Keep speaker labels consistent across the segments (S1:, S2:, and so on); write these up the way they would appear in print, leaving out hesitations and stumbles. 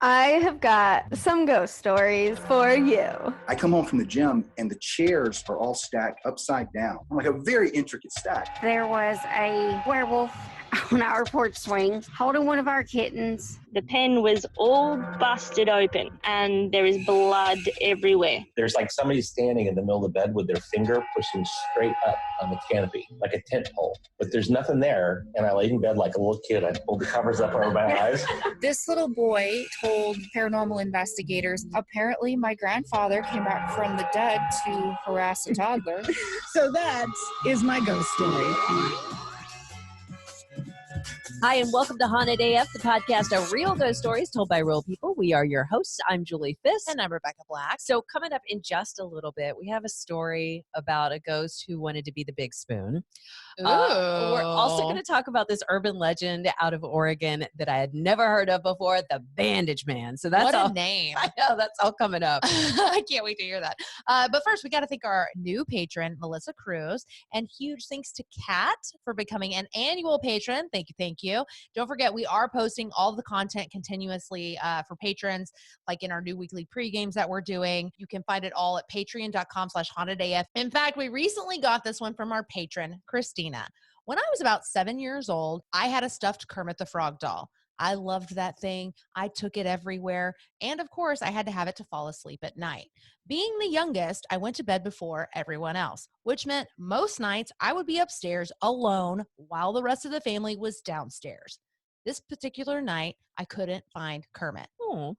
S1: I have got some ghost stories for you.
S2: I come home from the gym and the chairs are all stacked upside down, like a very intricate stack.
S3: There was a werewolf on our porch swing holding one of our kittens.
S4: The pen was all busted open and there is blood everywhere.
S5: There's like somebody standing in the middle of the bed with their finger pushing straight up on the canopy, like a tent pole. But there's nothing there, and I laid in bed like a little kid. I pulled the covers up over my eyes.
S6: This little boy told paranormal investigators, apparently my grandfather came back from the dead to harass a toddler.
S7: So that is my ghost story.
S8: Hi, and welcome to Haunted AF, the podcast of real ghost stories told by real people. We are your hosts. I'm Julie Fisk.
S9: And I'm Rebecca Black.
S8: So coming up in just a little bit, we have a story about a ghost who wanted to be the big spoon.
S9: Ooh.
S8: We're also going to talk about this urban legend out of Oregon that I had never heard of before, the Bandage Man. So that's
S9: what a name.
S8: I know, that's all coming up.
S9: I can't wait to hear that. But first, we got to thank our new patron, Melissa Cruz. And huge thanks to Kat for becoming an annual patron. Thank you. Thank you. Don't forget, we are posting all the content continuously for patrons, like in our new weekly pre-games that we're doing. You can find it all at patreon.com/hauntedaf. In fact, we recently got this one from our patron, Christina. When I was about 7 years old, I had a stuffed Kermit the Frog doll. I loved that thing. I took it everywhere. And of course, I had to have it to fall asleep at night. Being the youngest, I went to bed before everyone else, which meant most nights I would be upstairs alone while the rest of the family was downstairs. This particular night, I couldn't find Kermit.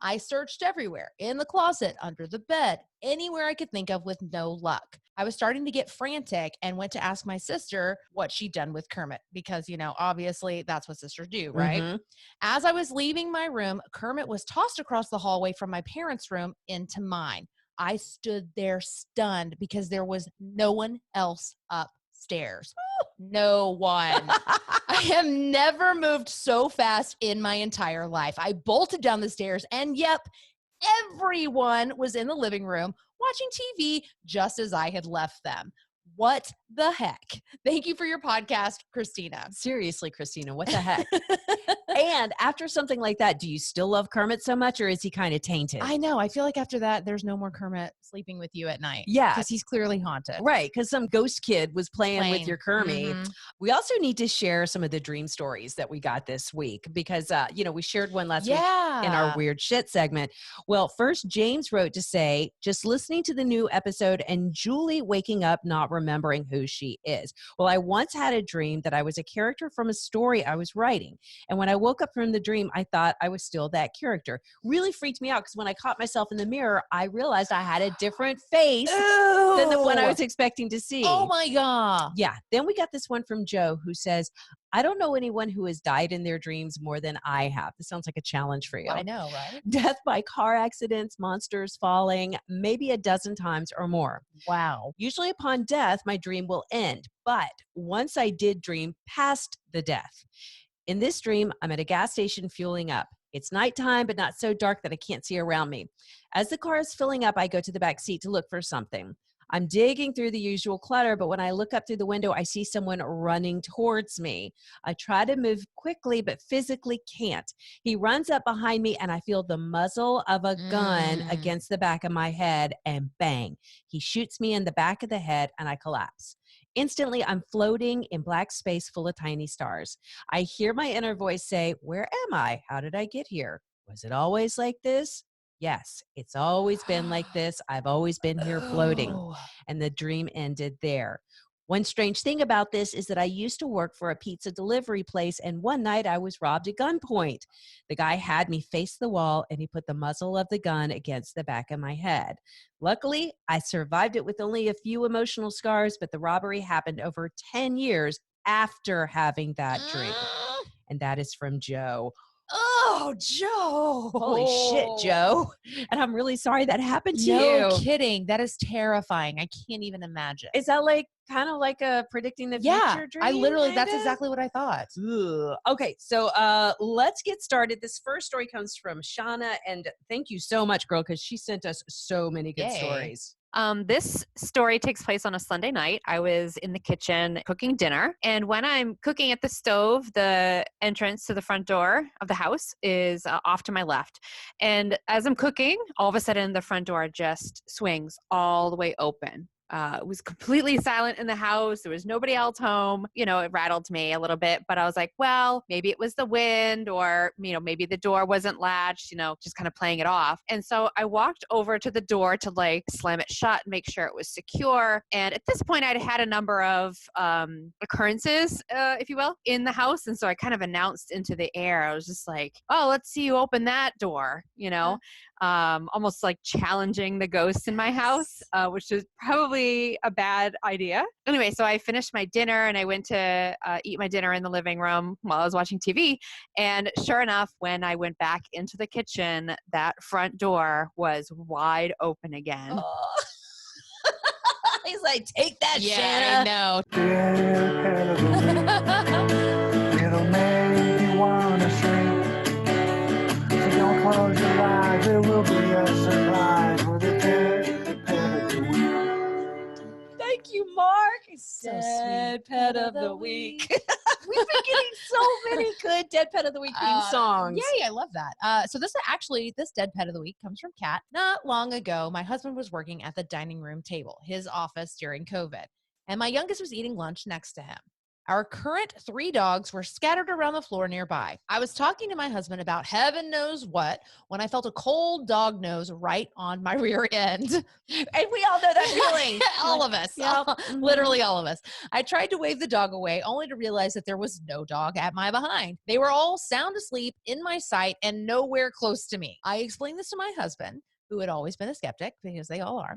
S9: I searched everywhere, in the closet, under the bed, anywhere I could think of with no luck. I was starting to get frantic and went to ask my sister what she'd done with Kermit because, you know, obviously that's what sisters do, right? Mm-hmm. As I was leaving my room, Kermit was tossed across the hallway from my parents' room into mine. I stood there stunned because there was no one else upstairs. No one. I have never moved so fast in my entire life. I bolted down the stairs and yep, everyone was in the living room watching TV just as I had left them. What the heck? Thank you for your podcast, Christina.
S8: Seriously, Christina, what the heck? And after something like that, do you still love Kermit so much, or is he kind of tainted?
S9: I know. I feel like after that, there's no more Kermit sleeping with you at night.
S8: Yeah.
S9: Because he's clearly haunted.
S8: Right. Because some ghost kid was playing with your Kermit. Mm-hmm. We also need to share some of the dream stories that we got this week because, we shared one last week in our Weird Shit segment. Well, first, James wrote to say, just listening to the new episode and Julie waking up not remembering who she is. Well, I once had a dream that I was a character from a story I was writing. And when I woke up from the dream, I thought I was still that character. Really freaked me out because when I caught myself in the mirror, I realized I had a different face than the one I was expecting to see.
S9: Oh my God.
S8: Yeah. Then we got this one from Joe who says, I don't know anyone who has died in their dreams more than I have. This sounds like a challenge for you.
S9: I know, right?
S8: Death by car accidents, monsters falling, maybe a dozen times or more.
S9: Wow.
S8: Usually upon death, my dream will end. But once I did dream past the death. In this dream, I'm at a gas station fueling up. It's nighttime, but not so dark that I can't see around me. As the car is filling up, I go to the back seat to look for something. I'm digging through the usual clutter, but when I look up through the window, I see someone running towards me. I try to move quickly, but physically can't. He runs up behind me, and I feel the muzzle of a gun against the back of my head, and bang. He shoots me in the back of the head, and I collapse. Instantly, I'm floating in black space full of tiny stars. I hear my inner voice say, where am I? How did I get here? Was it always like this? Yes, it's always been like this. I've always been here floating. And the dream ended there. One strange thing about this is that I used to work for a pizza delivery place, and one night I was robbed at gunpoint. The guy had me face the wall, and he put the muzzle of the gun against the back of my head. Luckily, I survived it with only a few emotional scars, but the robbery happened over 10 years after having that dream. And that is from Joe.
S9: Oh, Joe.
S8: Holy shit, Joe. And I'm really sorry that happened to you.
S9: No kidding. That is terrifying. I can't even imagine.
S8: Is that like kind of like a predicting the future dream?
S9: I literally,
S8: kinda?
S9: that's exactly what I thought.
S8: Ugh. Okay, so let's get started. This first story comes from Shauna, and thank you so much, girl, because she sent us so many good stories.
S10: This story takes place on a Sunday night. I was in the kitchen cooking dinner, and when I'm cooking at the stove, the entrance to the front door of the house house is off to my left. And as I'm cooking, all of a sudden the front door just swings all the way open. It was completely silent in the house. There was nobody else home. You know, it rattled me a little bit, but I was like, well, maybe it was the wind or, you know, maybe the door wasn't latched, you know, just kind of playing it off. And so I walked over to the door to like slam it shut and make sure it was secure. And at this point, I'd had a number of occurrences, if you will, in the house. And so I kind of announced into the air. I was just like, oh, let's see you open that door, you know, almost like challenging the ghosts in my house, which is probably a bad idea. Anyway, so I finished my dinner and I went to eat my dinner in the living room while I was watching TV. And sure enough, when I went back into the kitchen, that front door was wide open again.
S8: Oh. He's like, take that,
S9: Yeah,
S8: Shanna.
S9: I know.
S11: It'll make you wanna shrink. So don't close your eyes. There will be a surprise for the pet of the week.
S8: Thank you, Mark.
S9: So
S8: Dead
S9: sweet.
S8: Pet of the Week. We've been getting so many good Dead Pet of the Week theme songs.
S9: Yay, I love that. So this Dead Pet of the Week comes from Kat. Not long ago, my husband was working at the dining room table, his office during COVID, and my youngest was eating lunch next to him. Our current 3 dogs were scattered around the floor nearby. I was talking to my husband about heaven knows what when I felt a cold dog nose right on my rear end.
S8: And we all know that feeling.
S9: All of us.
S8: Yep.
S9: Literally all of us. I tried to wave the dog away only to realize that there was no dog at my behind. They were all sound asleep in my sight and nowhere close to me. I explained this to my husband, who had always been a skeptic because they all are.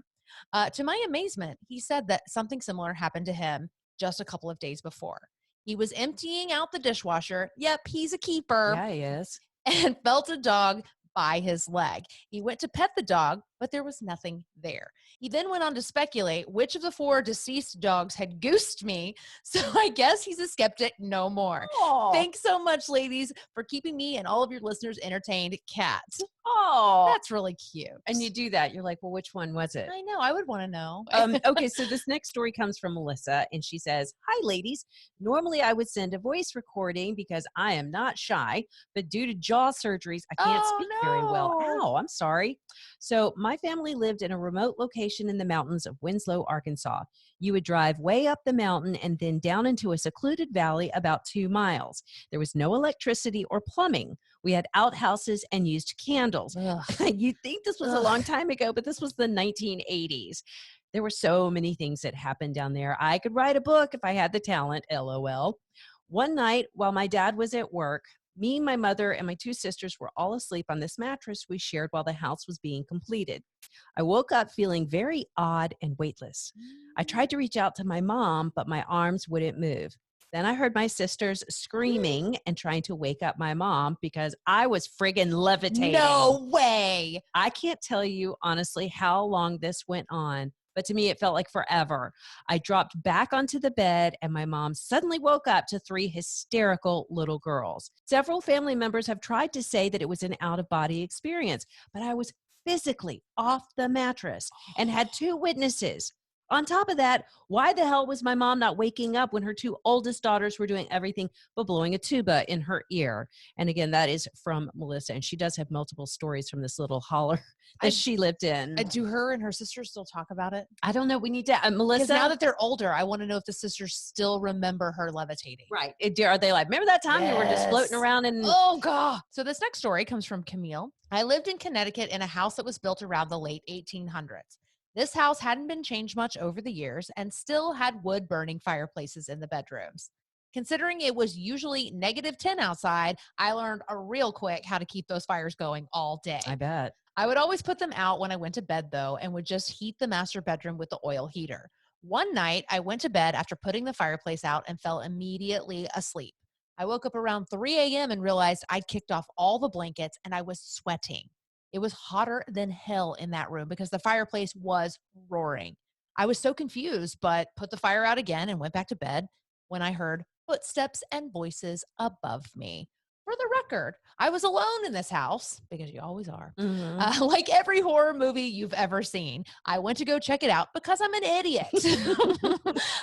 S9: To my amazement, he said that something similar happened to him just a couple of days before. He was emptying out the dishwasher. Yep, he's a keeper.
S8: Yeah, he is.
S9: And felt a dog by his leg. He went to pet the dog, but there was nothing there. He then went on to speculate which of the 4 deceased dogs had goosed me. So I guess he's a skeptic no more.
S8: Oh,
S9: Thanks so much, ladies, for keeping me and all of your listeners entertained. Kat.
S8: oh,
S9: That's really cute.
S8: and you do that. You're like, well, which one was it?
S9: I know. I would want to know.
S8: Okay, so this next story comes from Melissa, and she says, hi, ladies. Normally, I would send a voice recording because I am not shy, but due to jaw surgeries, I can't
S9: Oh,
S8: speak very well.
S9: no.
S8: Ow, I'm sorry. So my family lived in a remote location in the mountains of Winslow, Arkansas. You would drive way up the mountain and then down into a secluded valley about 2 miles. There was no electricity or plumbing. We had outhouses and used candles. You'd think this was a long time ago, but this was the 1980s. There were so many things that happened down there. I could write a book if I had the talent, LOL. One night, while my dad was at work, me, my mother, and my 2 sisters were all asleep on this mattress we shared while the house was being completed. I woke up feeling very odd and weightless. I tried to reach out to my mom, but my arms wouldn't move. Then I heard my sisters screaming and trying to wake up my mom because I was friggin' levitating.
S9: No way.
S8: I can't tell you honestly how long this went on, but to me it felt like forever. I dropped back onto the bed and my mom suddenly woke up to 3 hysterical little girls. Several family members have tried to say that it was an out-of-body experience, but I was physically off the mattress and had 2 witnesses. On top of that, why the hell was my mom not waking up when her 2 oldest daughters were doing everything but blowing a tuba in her ear? And again, that is from Melissa, and she does have multiple stories from this little holler that she lived in.
S9: Do her and her sisters still talk about it?
S8: I don't know. We need to, Melissa.
S9: Because now that they're older, I want to know if the sisters still remember her levitating.
S8: Right. Are they like, remember that time you were just floating around and.
S9: Oh, God. So this next story comes from Camille. I lived in Connecticut in a house that was built around the late 1800s. This house hadn't been changed much over the years and still had wood burning fireplaces in the bedrooms. Considering it was usually -10 outside, I learned real quick how to keep those fires going all day.
S8: I bet.
S9: I would always put them out when I went to bed, though, and would just heat the master bedroom with the oil heater. One night, I went to bed after putting the fireplace out and fell immediately asleep. I woke up around 3 a.m. and realized I'd kicked off all the blankets and I was sweating. It was hotter than hell in that room because the fireplace was roaring. I was so confused, but put the fire out again and went back to bed when I heard footsteps and voices above me. For the record, I was alone in this house, because you always are, like every horror movie you've ever seen. I went to go check it out because I'm an idiot.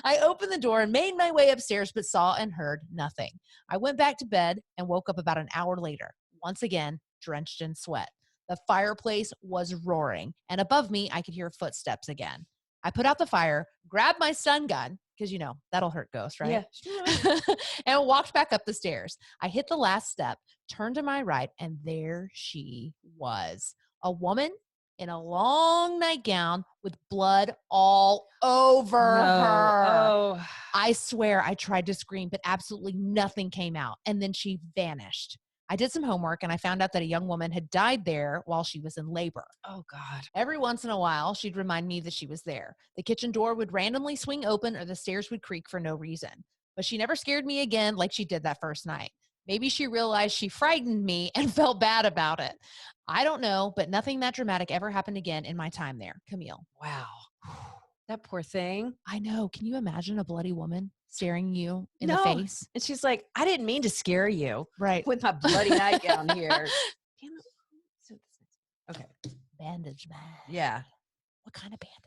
S9: I opened the door and made my way upstairs, but saw and heard nothing. I went back to bed and woke up about an hour later. once again, drenched in sweat. The fireplace was roaring, and above me, I could hear footsteps again. I put out the fire, grabbed my stun gun, because that'll hurt ghosts, right?
S8: Yeah.
S9: And walked back up the stairs. I hit the last step, turned to my right, and there she was. A woman in a long nightgown with blood all over her.
S8: Oh.
S9: I swear I tried to scream, but absolutely nothing came out. And then she vanished. I did some homework and I found out that a young woman had died there while she was in labor.
S8: Oh, God.
S9: Every once in a while, she'd remind me that she was there. The kitchen door would randomly swing open or the stairs would creak for no reason. But she never scared me again like she did that first night. Maybe she realized she frightened me and felt bad about it. I don't know, but nothing that dramatic ever happened again in my time there. Camille.
S8: Wow. That poor thing.
S9: I know. Can you imagine a bloody woman staring you in the
S8: No.
S9: face?
S8: And she's like, I didn't mean to scare you.
S9: Right.
S8: With my bloody nightgown here. Damn it. Okay.
S9: Bandage Man.
S8: Yeah.
S9: What kind of bandage?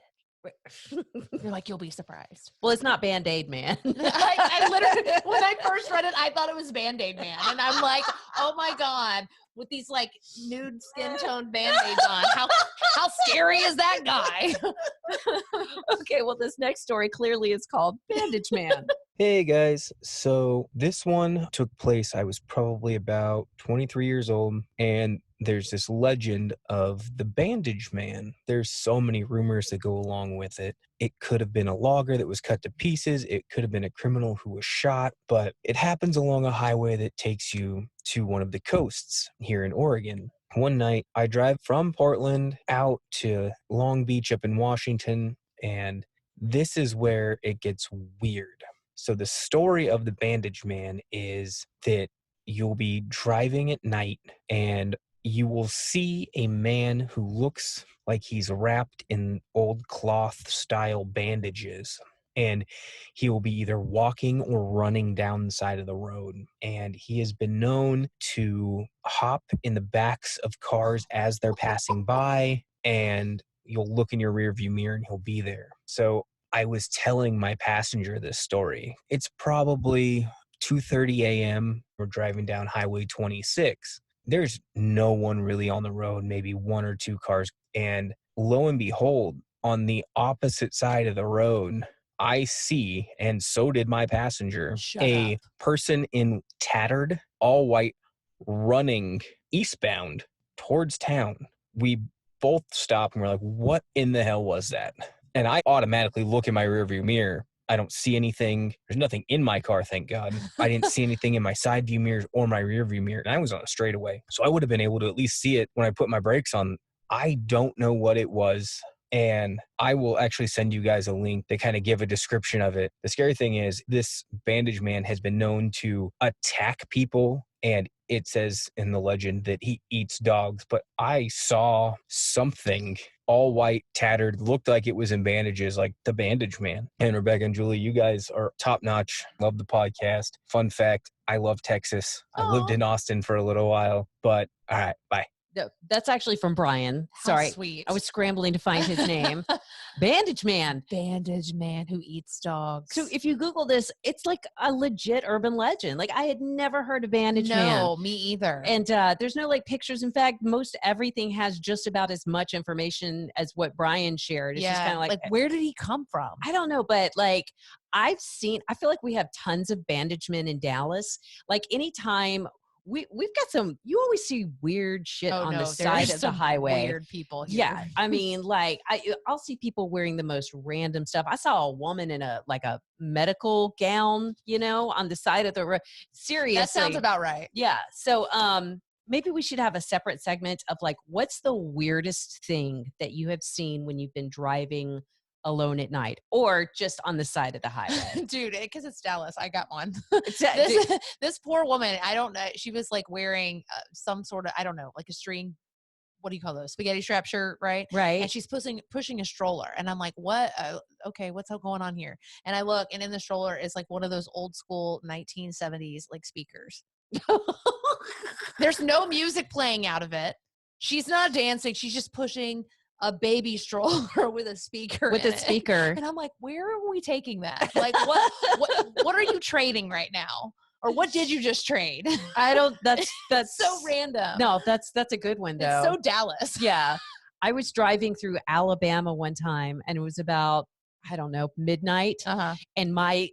S9: You're like, you'll be surprised.
S8: Well, it's not Band-Aid Man.
S9: I literally, when I first read it, I thought it was Band-Aid Man. And I'm like, oh my God, with these like nude skin tone Band-Aids on. How scary is that guy?
S8: Okay, well, this next story clearly is called Bandage Man.
S12: Hey guys, so this one took place, I was probably about 23 years old, and there's this legend of the Bandage Man. There's so many rumors that go along with it. It could have been a logger that was cut to pieces. It could have been a criminal who was shot, but it happens along a highway that takes you to one of the coasts here in Oregon. One night, I drive from Portland out to Long Beach up in Washington, and this is where it gets weird. So the story of the Bandage Man is that you'll be driving at night and you will see a man who looks like he's wrapped in old cloth style bandages. And he will be either walking or running down the side of the road. And he has been known to hop in the backs of cars as they're passing by. And you'll look in your rearview mirror and he'll be there. So I was telling my passenger this story. It's probably 2:30 a.m. We're driving down Highway 26. There's no one really on the road, maybe one or two cars. And lo and behold, on the opposite side of the road, I see, and so did my passenger, a person in tattered, all white, running eastbound towards town. We both stop and we're like, what in the hell was that? And I automatically look in my rearview mirror. I don't see anything. There's nothing in my car, thank God. I didn't see anything in my side view mirrors or my rearview mirror. And I was on a straightaway. So I would have been able to at least see it when I put my brakes on. I don't know what it was. And I will actually send you guys a link to kind of give a description of it. The scary thing is this Bandage Man has been known to attack people. And it says in the legend that he eats dogs. But I saw something all white, tattered, looked like it was in bandages, like the Bandage Man. And Rebecca and Julie, you guys are top notch. Love the podcast. Fun fact, I love Texas. I lived in Austin for a little while, but all right, bye.
S8: No, that's actually from Brian. Sorry.
S9: Sweet.
S8: I was scrambling to find his name. Bandage Man.
S9: Bandage Man who eats dogs.
S8: So if you Google this, it's like a legit urban legend. Like I had never heard of Bandage Man.
S9: No, me either.
S8: And there's no like pictures. In fact, most everything has just about as much information as what Brian shared. It's just kind of like
S9: where did he come from?
S8: I don't know, but like I feel like we have tons of bandage men in Dallas. Like anytime we've got some, you always see weird shit on the side of the highway.
S9: Weird people here.
S8: Yeah. I mean, like I'll see people wearing the most random stuff. I saw a woman in a medical gown, on the side of the road. Seriously.
S9: That sounds about right.
S8: Yeah. So, maybe we should have a separate segment of like, what's the weirdest thing that you have seen when you've been driving alone at night or just on the side of the highway?
S9: Dude, because it's Dallas. I got one. This poor woman, I don't know. She was like wearing some sort of, I don't know, like a string, what do you call those? Spaghetti strap shirt, right?
S8: Right.
S9: And she's pushing a stroller. And I'm like, what? Okay, what's going on here? And I look, and in the stroller is like one of those old school 1970s like speakers. There's no music playing out of it. She's not dancing. She's just pushing a baby stroller with a speaker.
S8: And I'm like, where are we taking that?
S9: Like, what are you trading right now? Or what did you just trade?
S8: I don't. That's
S9: so random.
S8: No, that's a good one though.
S9: It's so Dallas.
S8: Yeah. I was driving through Alabama one time, and it was about, I don't know, midnight, and my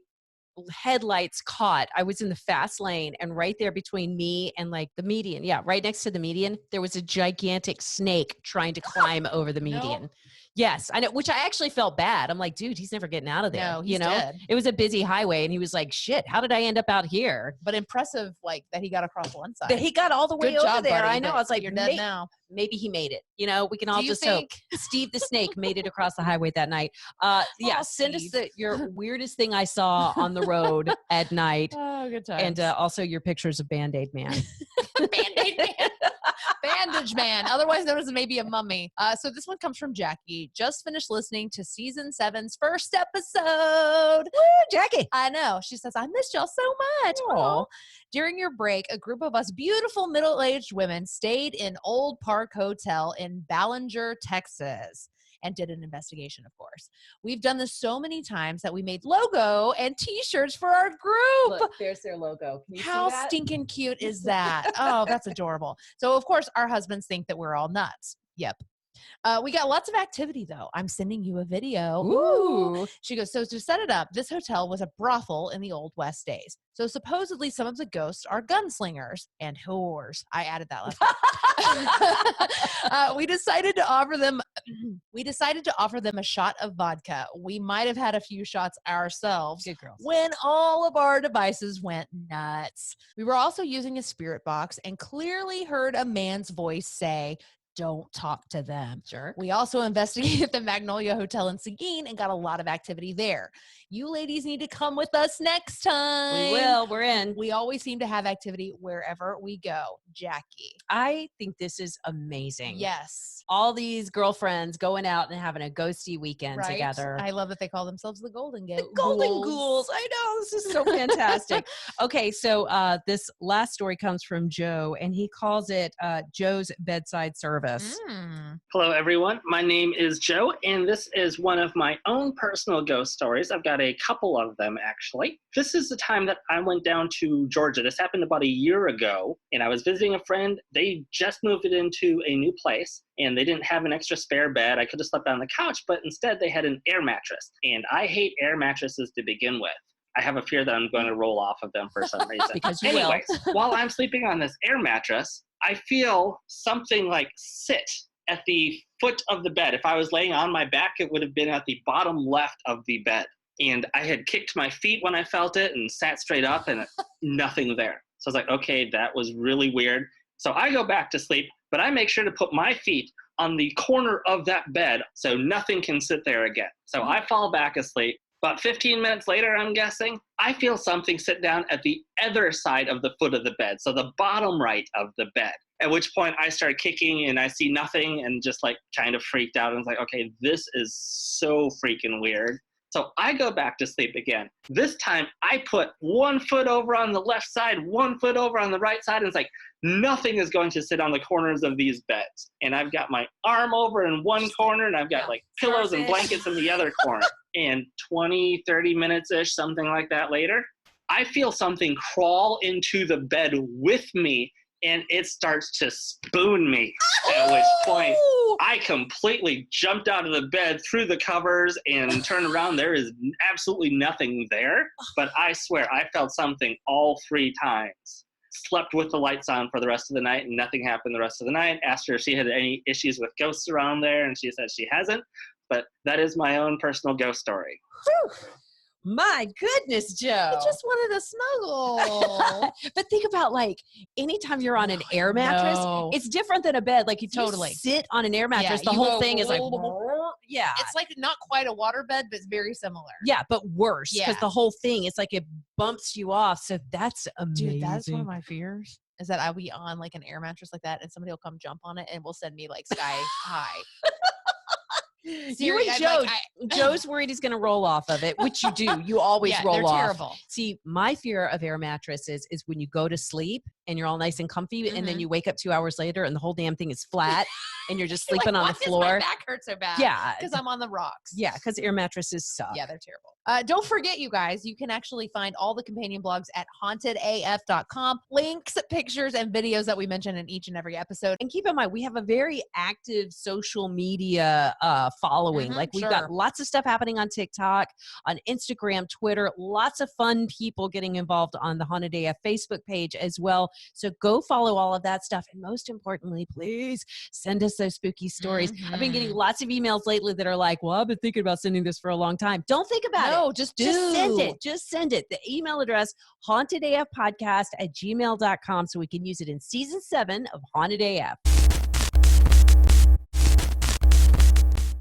S8: headlights caught. I was in the fast lane, and right there between me and like the median, right next to the median, there was a gigantic snake trying to climb over the median. Yes, I know, which I actually felt bad. I'm like, dude, he's never getting out of there.
S9: No, he's dead.
S8: It was a busy highway, and he was like, shit, how did I end up out here?
S9: But impressive, like, that he got across one side.
S8: That he got all the way
S9: Good
S8: over
S9: job,
S8: there.
S9: buddy,
S8: I know.
S9: but
S8: I was like,
S9: you're dead now.
S8: Maybe he made it. We can all
S9: Do you
S8: just
S9: think?
S8: hope. Steve the snake made it across the highway that night. Send us your weirdest thing I saw on the road at night.
S9: Oh, good times.
S8: And also your pictures of Band-Aid Man.
S9: Band-Aid Man. Bandage Man, otherwise known as maybe a mummy. So this one comes from Jackie. Just finished listening to season 7's first episode.
S8: Woo, Jackie.
S9: I know. She says, I missed y'all so much. Aww. During your break, a group of us beautiful middle-aged women stayed in Old Park Hotel in Ballinger, Texas, and did an investigation, of course. We've done this so many times that we made logo and t-shirts for our group.
S8: Look, there's their logo. Can you
S9: How
S8: see that?
S9: stinking cute is that? Oh, that's adorable. So, of course, our husbands think that we're all nuts. Yep. We got lots of activity, though. I'm sending you a video.
S8: Ooh.
S9: She goes, so to set it up, this hotel was a brothel in the Old West days. So supposedly some of the ghosts are gunslingers and whores. I added that last we decided to offer them a shot of vodka. We might have had a few shots ourselves.
S8: Good girls.
S9: When all of our devices went nuts. We were also using a spirit box and clearly heard a man's voice say, don't talk to them.
S8: Sure.
S9: We also investigated the Magnolia Hotel in Seguin and got a lot of activity there. You ladies need to come with us next time.
S8: We will. We're in.
S9: We always seem to have activity wherever we go. Jackie.
S8: I think this is amazing.
S9: Yes.
S8: All these girlfriends going out and having a ghosty weekend
S9: Right?
S8: together.
S9: I love that they call themselves the Golden Ghouls.
S8: The Golden Ghouls. I know. This is so fantastic. Okay, so this last story comes from Joe, and he calls it Joe's Bedside Service.
S13: Hello, everyone. My name is Joe, and this is one of my own personal ghost stories. I've got a couple of them, actually. This is the time that I went down to Georgia. This happened about a year ago, and I was visiting a friend. They just moved it into a new place, and they didn't have an extra spare bed. I could have slept on the couch, but instead they had an air mattress, and I hate air mattresses to begin with. I have a fear that I'm going to roll off of them for some reason.
S8: Because you
S13: Anyways,
S8: will.
S13: while I'm sleeping on this air mattress, I feel something like sit at the foot of the bed. If I was laying on my back, it would have been at the bottom left of the bed. And I had kicked my feet when I felt it and sat straight up and nothing there. So I was like, okay, that was really weird. So I go back to sleep, but I make sure to put my feet on the corner of that bed so nothing can sit there again. So I fall back asleep. About 15 minutes later, I'm guessing, I feel something sit down at the other side of the foot of the bed, so the bottom right of the bed, at which point I start kicking and I see nothing and just like kind of freaked out. And it's like, okay, this is so freaking weird. So I go back to sleep again. This time I put one foot over on the left side, one foot over on the right side, and it's like nothing is going to sit on the corners of these beds. And I've got my arm over in one corner and I've got like pillows and blankets in the other corner. And 20, 30 minutes-ish, something like that later, I feel something crawl into the bed with me and it starts to spoon me, at which point I completely jumped out of the bed, threw the covers, and turned around. There is absolutely nothing there, but I swear I felt something all 3 times. Slept with the lights on for the rest of the night, and nothing happened the rest of the night. Asked her if she had any issues with ghosts around there, and she said she hasn't. But that is my own personal ghost story.
S8: Whew. My goodness, Joe.
S9: I just wanted to snuggle.
S8: But think about like anytime you're on an air mattress, it's different than a bed. Like if you sit on an air mattress, the whole thing is like, yeah.
S9: It's like not quite a water bed, but it's very similar.
S8: Yeah, but worse because
S9: Yeah.
S8: the whole thing, it's like it bumps you off. So that's amazing.
S9: Dude, that's one of my fears. Is that I'll be on like an air mattress like that and somebody will come jump on it and will send me like sky high.
S8: You and Joe, Joe's worried he's going to roll off of it, which you do. You always roll
S9: they're
S8: off.
S9: Terrible.
S8: See, my fear of air mattresses is when you go to sleep and you're all nice and comfy and then you wake up 2 hours later and the whole damn thing is flat. and you're just
S9: You're
S8: sleeping
S9: like,
S8: on
S9: why
S8: the
S9: does
S8: floor.
S9: my back hurt so bad?
S8: Yeah.
S9: Because I'm on the rocks.
S8: Yeah, because air mattresses suck.
S9: Yeah, they're terrible. Don't forget, you guys, you can actually find all the companion blogs at hauntedaf.com. Links, pictures, and videos that we mention in each and every episode.
S8: And keep in mind, we have a very active social media following. Like we've got lots of stuff happening on TikTok, on Instagram, Twitter, lots of fun people getting involved on the Haunted AF Facebook page as well. So go follow all of that stuff. And most importantly, please send us those spooky stories. I've been getting lots of emails lately that are like, well, I've been thinking about sending this for a long time. Don't think about it.
S9: No, just
S8: send it. Just send it. The email address, hauntedafpodcast@gmail.com, so we can use it in season 7 of Haunted AF.